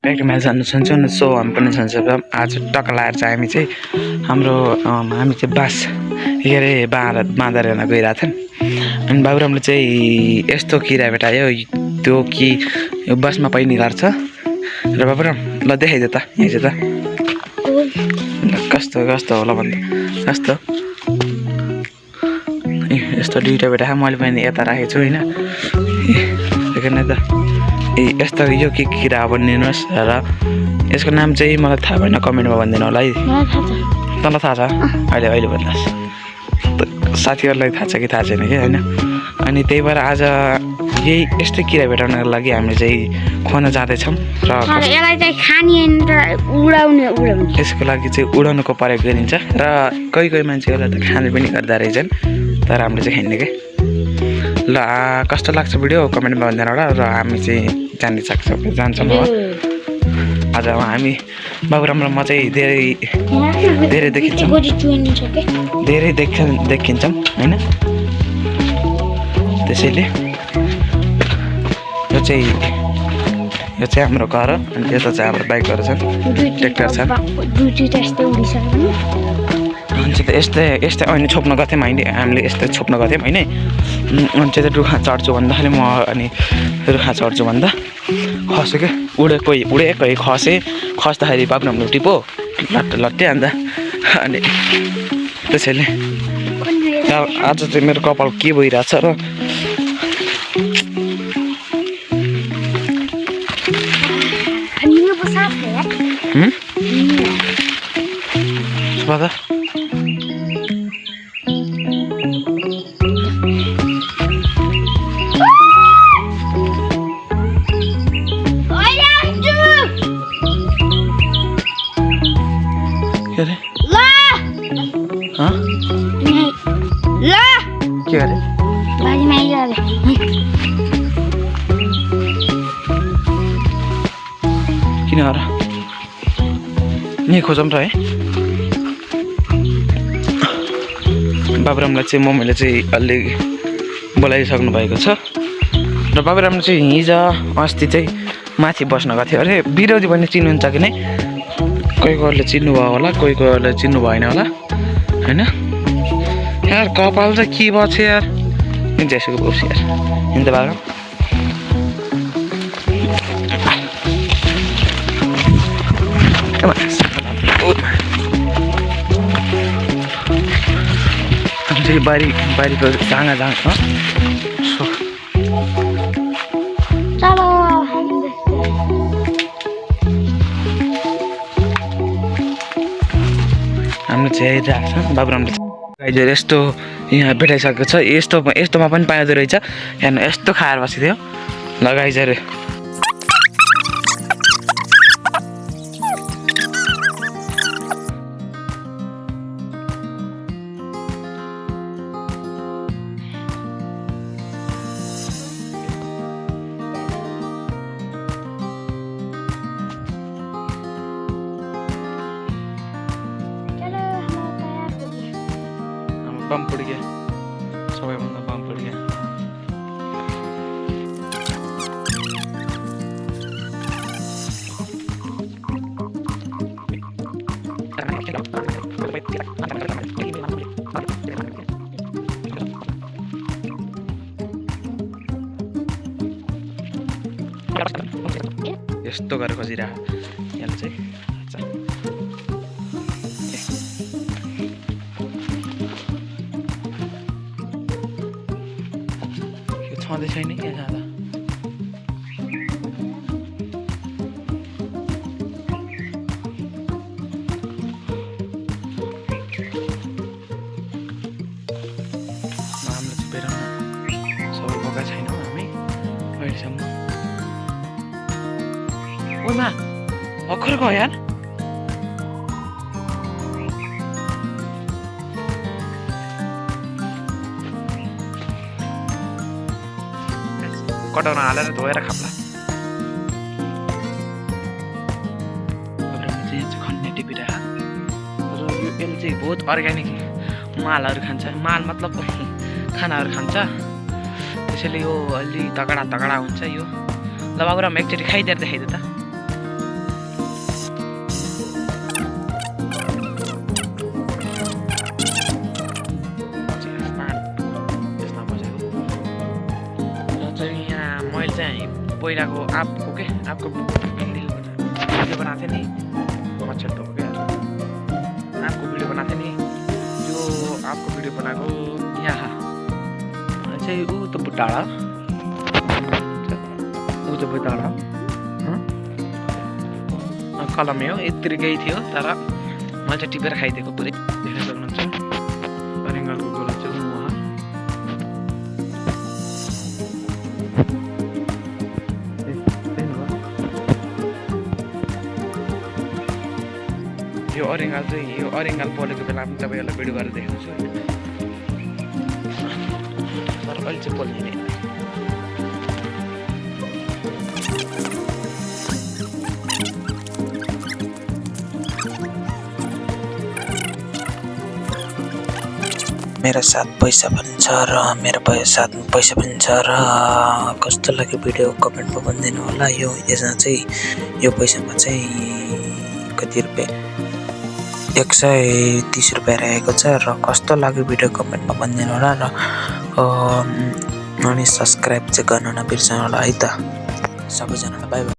प्र्याक्टिकलमा जानु चाहन्छौँ न सो हामी पनि जान्छौँ। आज टक्का लगाएर चाहिँ हामी चाहिँ बाँस के अरे बाँधेर हेर्न गइरहेको थियौँ। अनि बाबुरामले चाहिँ यस्तो किरा भेटायो त्यो कि यो बाँसमा पनि गर्छ र बाबुराम ल देखाइदियो त यहाँ चाहिँ त कस्तो कस्तो होला भन्दा कस्तो यस्तो दुईवटा भेटा मैले पनि यता राखेको छु होइन त यस्तो यो के किरा भनिदिनुहोस् र यसको नाम चाहिँ मलाई थाहा भएन कमेन्टमा भनिदिनु होला है। तँलाई थाहा छ अहिले भन्नुहोस् साथीहरूलाई थाहा छ कि थाहा छैन कि होइन। अनि त्यही भएर आज यही यस्तै किरा भेटाउनको लागि हामीले चाहिँ खोज्न जाँदैछौँ र यसको लागि चाहिँ उडाउनुको प्रयोग गरिन्छ र कोही मान्छेहरूलाई त खाने पनि गर्दा रहेछन् तर हामीले चाहिँ खाइने क्या। ल कस्तो लाग्छ भिडियो कमेन्टमा भनिदिनु होला र हामी चाहिँ जान्छौँ आज हामी बाबुराम र म चाहिँ धेरै देखिन्छौँ होइन। त्यसैले यो चाहिँ हाम्रो घर हो अनि यता चाहिँ हाम्रो बाइकहरू छन् ट्र्याक्टर छन्। हुन्छ त यस्तै अहिले छोप्न गएको थियौँ हामीले यस्तै छोप्न गएको थियौँ होइन। अनि चाहिँ रुखा चढ्छु भन्दाखेरि म अनि रुखा चढ्छु भन्दा खस्यो क्या उडे खस्दाखेरि बाबुरामले टिपो लट्टे अन्त अनि त्यसैले आज चाहिँ मेरो कपाल के भइरहेछ र के अरे किन गर नि खोजौँ त है। बाबुरामलाई चाहिँ मम्मीले चाहिँ अलि बोलाइसक्नु भएको छ र बाबुरामले चाहिँ हिजो अस्ति चाहिँ माथि बस्न गएको थियो अरे। विरोधी भन्ने चिन्नुहुन्छ कि नै कोहीले चिन्नुभयो होला कोहीले चिन्नु भएन होला होइन। यार कपाल चाहिँ के भयो छ यार जेसुको बोस यार हिँड्दा बाबुराम बारीको जाँगा हामीले चाहिँ हेरिरहेको छ बाबुरामले गाइजहरू यस्तो यहाँ भेटाइसकेको छ। यस्तोमा पनि पाइँदो रहेछ हेर्नु यस्तो खाएर बसिदियो ल गाइजहरू। बम पड़ गया सबैभन्दा बम पड़ गया। यस्तो गरेर खोजिरह यहाँ चाहिँ छँदै छैन यहाँ जाँदा हामीले चाहिँ बेराउन सबै गएका छैनौँ हामी अहिलेसम्म। ओमा भर्खर गयो यार कटाउन हालेर धोएर खाप्ला खन्ने टिपिरहेको र यसले चाहिँ बहुत अर्ग्यानिक मालहरू खान्छ। माल मतलब खानाहरू खान्छ त्यसैले यो अलि तगडा हुन्छ यो। ल बाबुराम एकचोटि खाइदिएर देखाइदियो त चाहिँ पहिलाको आँपको के आँपको भिडियो बनाएको थिएँ नि मच्छर टोको क्या आँपको भिडियो बनाएको थिएँ नि त्यो आँपको भिडियो बनाएको यहाँ चाहिँ ऊ त डाँडा कलमे हो यत्तिकै थियो तर मैले चाहिँ टिपेर खाइदिएको पुरै देख्न सक्नुहुन्छ अरिङ्गलको गोला चाहिँ उहाँ यो अरिङ्गल चाहिँ यो अरिङ्गल पोलेको बेला पनि तपाईँहरूलाई भिडियो गरेर देखाउँछु तर अहिले चाहिँ पोल्दैन मेरो साथ पैसा पनि छ र मेरो साथमा पैसा पनि छ र कस्तो लाग्यो भिडियो कमेन्टमा भनिदिनु होला यसमा चाहिँ यो पैसामा चाहिँ कति रुपियाँ 130 रुपियाँ रहेको छ र कस्तो लाग्यो भिडियो कमेन्टमा भनिदिनु होला र अनि सब्सक्राइब चाहिँ गर्न नबिर्सनु होला है त सबैजनालाई बाइ बाइ।